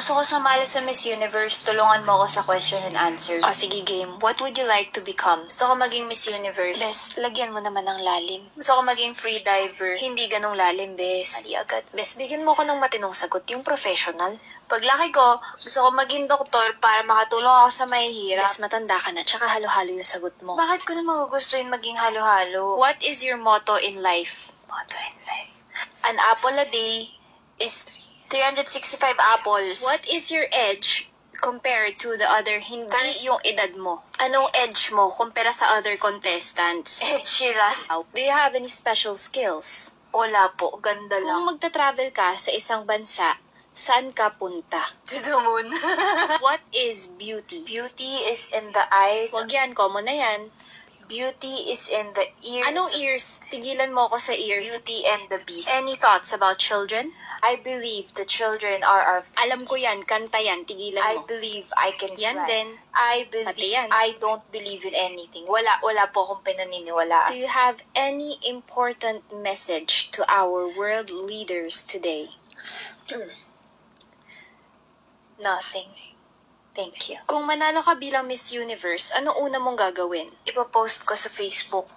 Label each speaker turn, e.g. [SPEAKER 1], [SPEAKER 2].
[SPEAKER 1] Gusto ko sumali sa Miss Universe. Tulungan mo ako sa question and answer.
[SPEAKER 2] O sige, game. What would you like to become?
[SPEAKER 1] Gusto ko maging Miss Universe.
[SPEAKER 2] Bes, lagyan mo naman ng lalim.
[SPEAKER 1] Gusto ko maging free diver.
[SPEAKER 2] Hindi ganong lalim, Bes.
[SPEAKER 1] Hindi agad.
[SPEAKER 2] Bes, bigyan mo ko ng matinong sagot, yung professional.
[SPEAKER 1] Paglaki ko, gusto ko maging doktor para makatulong ako sa mahihirap.
[SPEAKER 2] Bes, matanda ka na, tsaka halo-halo yung sagot mo.
[SPEAKER 1] Bakit ko na magugustuhin maging halo-halo?
[SPEAKER 2] What is your motto in life?
[SPEAKER 1] Motto in life. An apple a day is 365 apples.
[SPEAKER 2] What is your edge compared to the other, hindi yung edad mo? Anong edge mo kumpara sa other contestants?
[SPEAKER 1] Ed Sheeran.
[SPEAKER 2] Do you have any special skills?
[SPEAKER 1] Wala po, ganda lang.
[SPEAKER 2] Kung magta-travel ka sa isang bansa, saan ka punta?
[SPEAKER 1] To the moon.
[SPEAKER 2] What is beauty?
[SPEAKER 1] Beauty is in the eyes.
[SPEAKER 2] Wag yan, common na yan.
[SPEAKER 1] Beauty is in the ears.
[SPEAKER 2] Anong ears? Tigilan mo ko sa ears.
[SPEAKER 1] Beauty and the Beast.
[SPEAKER 2] Any thoughts about children?
[SPEAKER 1] I believe the children are our...
[SPEAKER 2] Alam ko yan, kanta yan, tigilan
[SPEAKER 1] I
[SPEAKER 2] mo.
[SPEAKER 1] believe I can
[SPEAKER 2] Yan
[SPEAKER 1] fly.
[SPEAKER 2] din.
[SPEAKER 1] I
[SPEAKER 2] Pati
[SPEAKER 1] believe...
[SPEAKER 2] yan.
[SPEAKER 1] I don't believe in anything. Wala po akong pinaniniwalaan.
[SPEAKER 2] Do you have any important message to our world leaders today?
[SPEAKER 1] Nothing. Thank you.
[SPEAKER 2] Kung manalo ka bilang Miss Universe, ano una mong gagawin?
[SPEAKER 1] Ipopost ko sa Facebook.